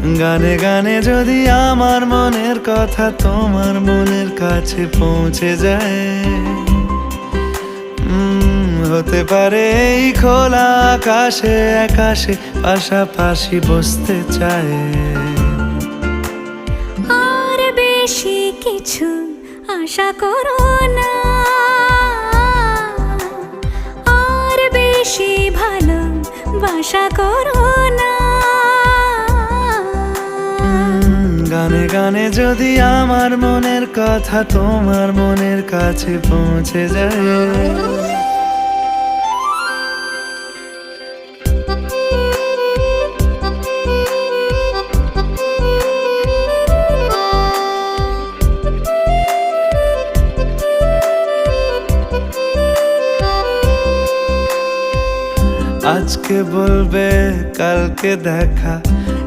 গানে গানে যদি আমার মনের কথা তোমার মনের কাছে পৌঁছে যায়, হতে পারে এই খোলা আকাশে আকাশে পাশাপাশি বসতে চায়। আর বেশি কিছু আশা করো না, আর বেশি ভালোবাসা করো না। গানে গানে যদি আমার মনের কথা তোমার মনের কাছে পৌঁছে যায়। আজকে বলবে কালকে দেখা,